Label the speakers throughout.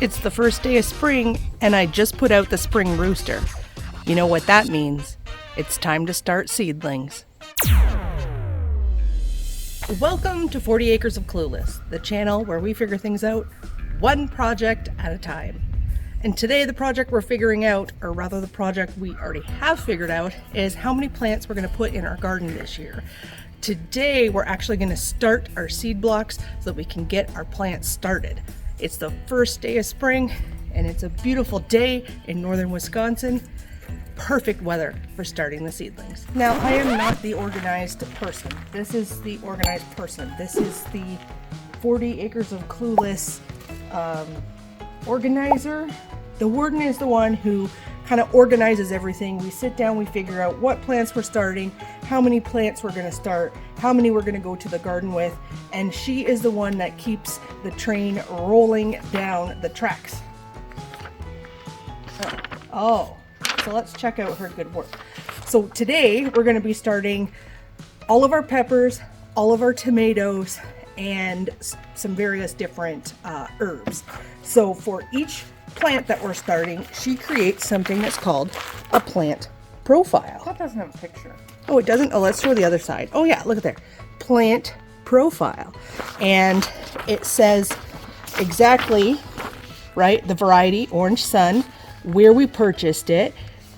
Speaker 1: It's the first day of spring, and I just put out the spring rooster. You know what that means? It's time to start seedlings. Welcome to 40 Acres of Clueless, the channel where we figure things out one project at a time. And today the project we're figuring out, or rather the project we already have figured out, is how many plants we're going to put in our garden this year. Today we're actually going to start our seed blocks so that we can get our plants started. It's the first day of spring and it's a beautiful day in northern Wisconsin. Perfect weather for starting the seedlings. Now, I am not the organized person. This is the organized person. This is the 40 Acres of Clueless organizer. The warden is the one who kind of organizes everything. We sit down, we figure out what plants we're starting, how many plants we're going to start, how many we're going to go to the garden with, and she is the one that keeps the train rolling down the tracks. So let's check out her good work. So today we're going to be starting all of our peppers, all of our tomatoes, and some various different herbs. So for each plant that we're starting, she creates something that's called a plant profile.
Speaker 2: That doesn't have a picture.
Speaker 1: Oh, it doesn't? Oh, let's show the other side. Oh yeah, look at there. Plant profile. And it says exactly, right, the variety, orange sun, where we purchased it,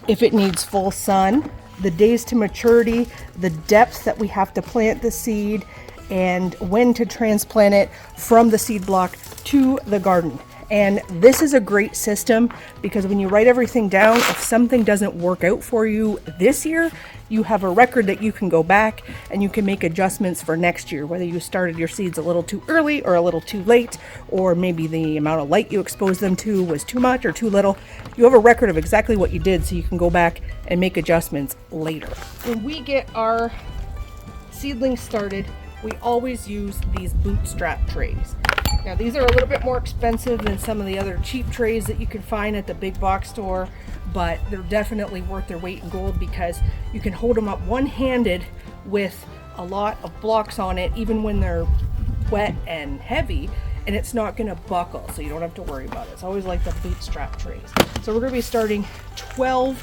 Speaker 1: if it needs full sun, the days to maturity, the depth that we have to plant the seed, and when to transplant it from the seed block to the garden. And this is a great system because when you write everything down, if something doesn't work out for you this year, you have a record that you can go back and you can make adjustments for next year, whether you started your seeds a little too early or a little too late, or maybe the amount of light you exposed them to was too much or too little. You have a record of exactly what you did so you can go back and make adjustments later. When we get our seedlings started, we always use these bootstrap trays. Now these are a little bit more expensive than some of the other cheap trays that you can find at the big box store, but they're definitely worth their weight in gold because you can hold them up one-handed with a lot of blocks on it, even when they're wet and heavy, and it's not going to buckle, so you don't have to worry about it. It's always like the bootstrap trays. So we're going to be starting 12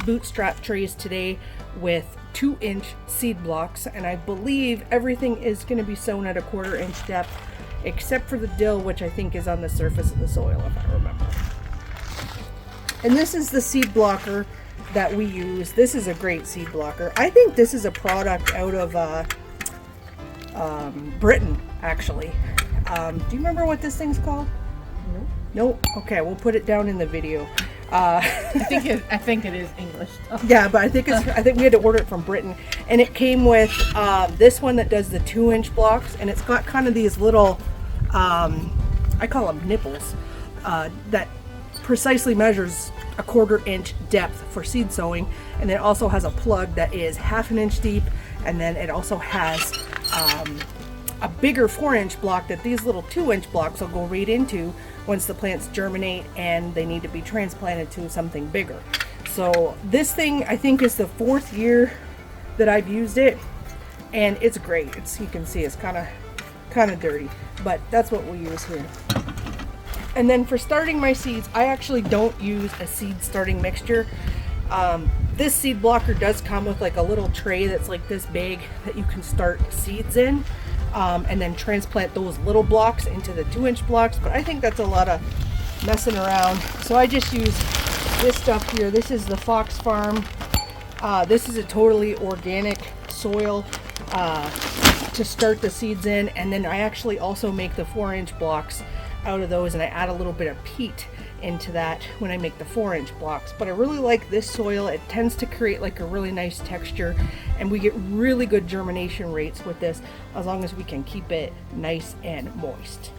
Speaker 1: bootstrap trays today with 2-inch seed blocks, and I believe everything is going to be sown at a 1/4 inch depth, except for the dill, which I think is on the surface of the soil, if I remember. And this is the seed blocker that we use. This is a great seed blocker. I think this is a product out of Britain, actually. Do you remember what this thing's called?
Speaker 2: No.
Speaker 1: Nope. Okay, we'll put it down in the video.
Speaker 2: I think it is English stuff.
Speaker 1: Yeah, but I think we had to order it from Britain, and it came with this one that does the 2-inch blocks, and it's got kind of these little, I call them nipples, that precisely measures a 1/4 inch depth for seed sowing, and it also has a plug that is 1/2 inch deep, and then it also has a bigger 4-inch block that these little 2-inch blocks will go right into once the plants germinate and they need to be transplanted to something bigger. So this thing, I think, is the 4th year that I've used it, and it's great. You can see it's kind of dirty, but that's what we use here. And then for starting my seeds, I actually don't use a seed starting mixture. This seed blocker does come with like a little tray that's like this big that you can start seeds in. And then transplant those little blocks into the 2-inch blocks, but I think that's a lot of messing around. So I just use this stuff here. This is the Fox Farm. This is a totally organic soil to start the seeds in, and then I actually also make the 4-inch blocks out of those, and I add a little bit of peat into that when I make the 4-inch blocks. But I really like this soil. It tends to create like a really nice texture, and we get really good germination rates with this as long as we can keep it nice and moist.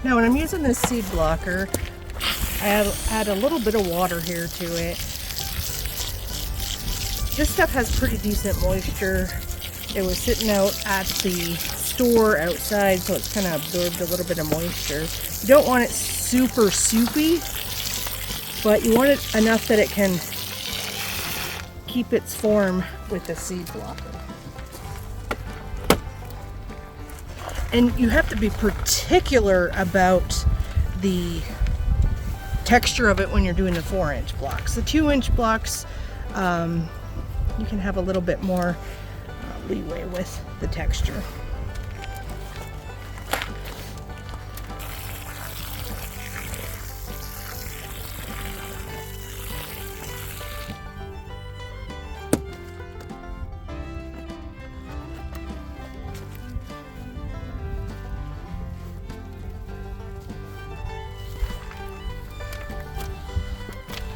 Speaker 1: Now when I'm using this seed blocker, I add a little bit of water here to it. This stuff has pretty decent moisture. It was sitting out at the store outside, so it's kind of absorbed a little bit of moisture. You don't want it super soupy, but you want it enough that it can keep its form with the seed blocker. And you have to be particular about the texture of it when you're doing the 4-inch blocks. The 2-inch blocks, you can have a little bit more leeway with the texture.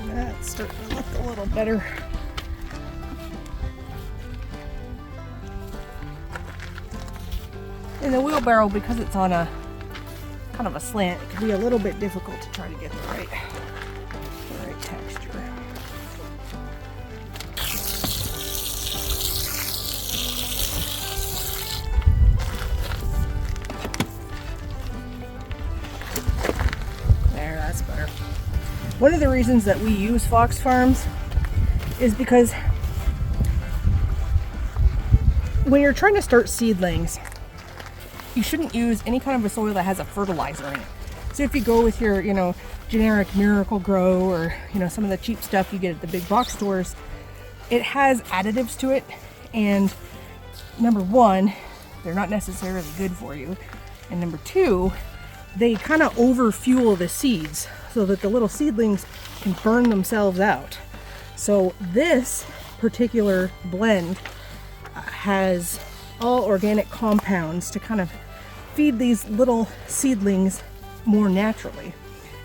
Speaker 1: That's starting to look a little better. In the wheelbarrow, because it's on a kind of a slant, it can be a little bit difficult to try to get the right texture. There, that's better. One of the reasons that we use Fox Farms is because when you're trying to start seedlings, you shouldn't use any kind of a soil that has a fertilizer in it. So if you go with your, generic Miracle Grow or, some of the cheap stuff you get at the big box stores, it has additives to it. And number one, they're not necessarily good for you. And number two, they kind of overfuel the seeds so that the little seedlings can burn themselves out. So this particular blend has all organic compounds to kind of feed these little seedlings more naturally.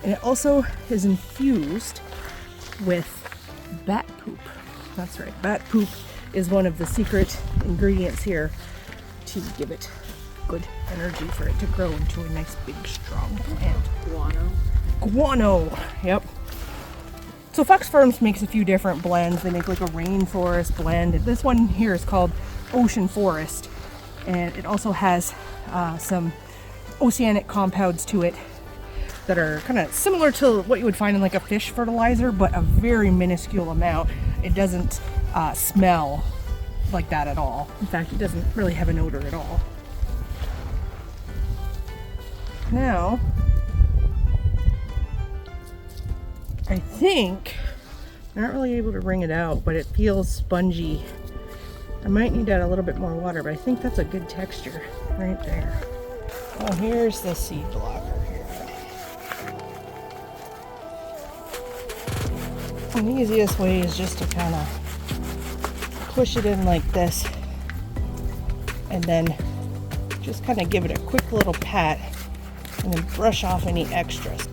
Speaker 1: And it also is infused with bat poop. That's right, bat poop is one of the secret ingredients here to give it good energy for it to grow into a nice big strong plant. Guano, yep. So Fox Farms makes a few different blends. They make like a rainforest blend. This one here is called Ocean Forest, and it also has some oceanic compounds to it that are kind of similar to what you would find in like a fish fertilizer, but a very minuscule amount. It doesn't smell like that at all. In fact, it doesn't really have an odor at all. Now, I think I'm not really able to wring it out, but it feels spongy. I might need to add a little bit more water, but I think that's a good texture right there. Oh, here's the seed blocker here. And the easiest way is just to kind of push it in like this and then just kind of give it a quick little pat and then brush off any extras.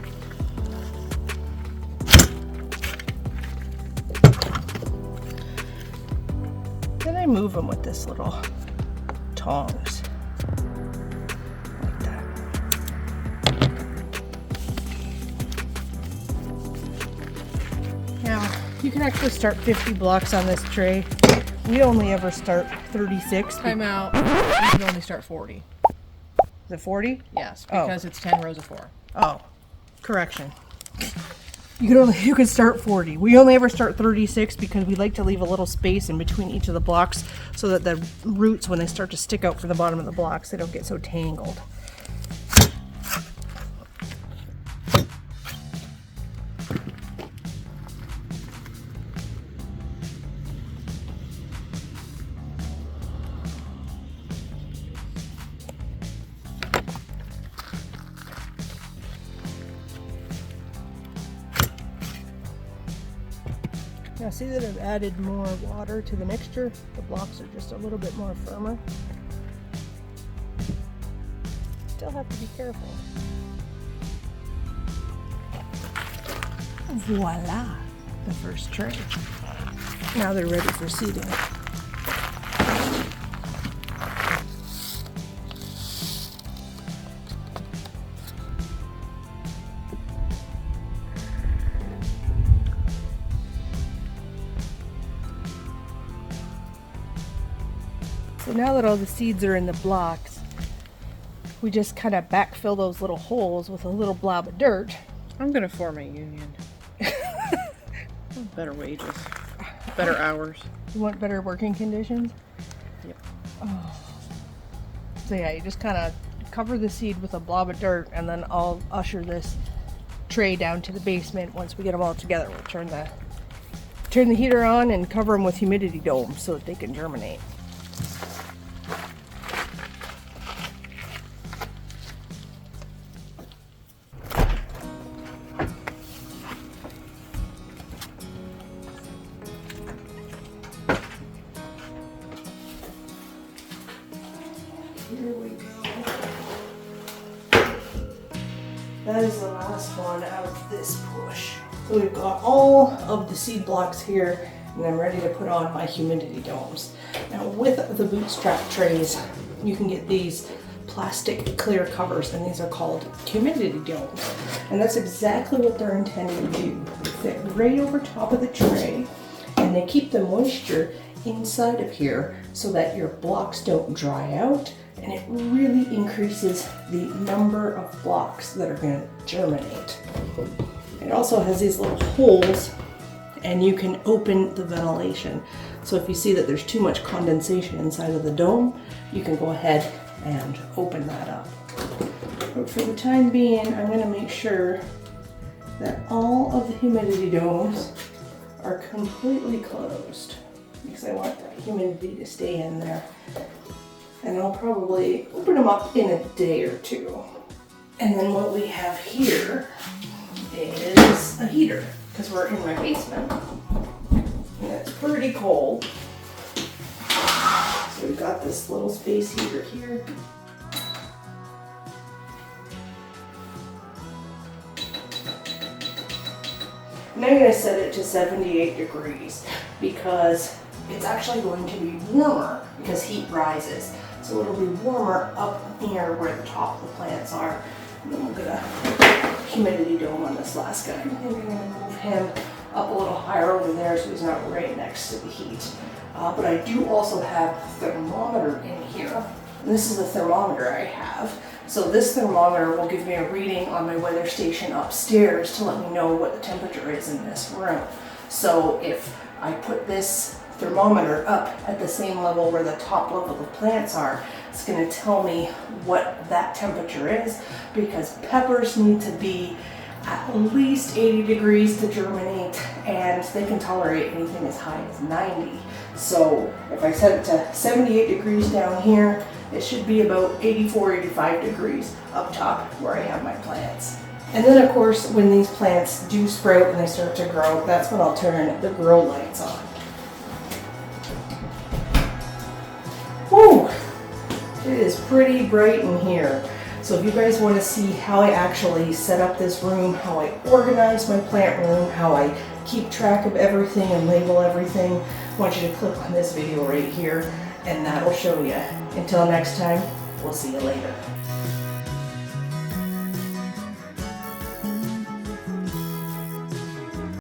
Speaker 1: Then I move them with this little tongs. Like that. Now, you can actually start 50 blocks on this tray. We only ever start 36.
Speaker 2: Time out. You can only start 40.
Speaker 1: Is it 40?
Speaker 2: Yes, because it's 10 rows of 4.
Speaker 1: Oh, correction. You can start 40. We only ever start 36 because we like to leave a little space in between each of the blocks so that the roots, when they start to stick out from the bottom of the blocks, they don't get so tangled. Now see that I've added more water to the mixture? The blocks are just a little bit more firmer. Still have to be careful. Voila! The first tray. Now they're ready for seeding. So now that all the seeds are in the blocks, we just kind of backfill those little holes with a little blob of dirt.
Speaker 2: I'm gonna form a union. Better wages, better hours.
Speaker 1: You want better working conditions?
Speaker 2: Yep.
Speaker 1: Oh. So yeah, you just kind of cover the seed with a blob of dirt, and then I'll usher this tray down to the basement. Once we get them all together, we'll turn the heater on and cover them with humidity domes so that they can germinate. Here we go. That is the last one out of this push. So we've got all of the seed blocks here, and I'm ready to put on my humidity domes. Now with the bootstrap trays, you can get these plastic clear covers, and these are called humidity domes. And that's exactly what they're intended to do. They fit right over top of the tray, and they keep the moisture inside of here so that your blocks don't dry out, and it really increases the number of blocks that are going to germinate. It also has these little holes, and you can open the ventilation. So if you see that there's too much condensation inside of the dome, you can go ahead and open that up. But for the time being, I'm going to make sure that all of the humidity domes are completely closed, because I want that humidity to stay in there. And I'll probably open them up in a day or two. And then what we have here is a heater, because we're in my basement and it's pretty cold. So we've got this little space heater here. And I'm going to set it to 78 degrees because it's actually going to be warmer because heat rises. So it'll be warmer up near where the top of the plants are. And then we'll get a humidity dome on this last guy. And we're going to move him up a little higher over there so he's not right next to the heat. But I do also have a thermometer in here. And this is the thermometer I have. So this thermometer will give me a reading on my weather station upstairs to let me know what the temperature is in this room. So if I put this thermometer up at the same level where the top level of the plants are, it's going to tell me what that temperature is, because peppers need to be at least 80 degrees to germinate, and they can tolerate anything as high as 90. So if I set it to 78 degrees down here, it should be about 84, 85 degrees up top where I have my plants. And then of course, when these plants do sprout and they start to grow, that's when I'll turn the grow lights on. Woo! It is pretty bright in here. So if you guys want to see how I actually set up this room, how I organize my plant room, how I keep track of everything and label everything, I want you to click on this video right here, and that'll show you. Until next time, we'll see you later.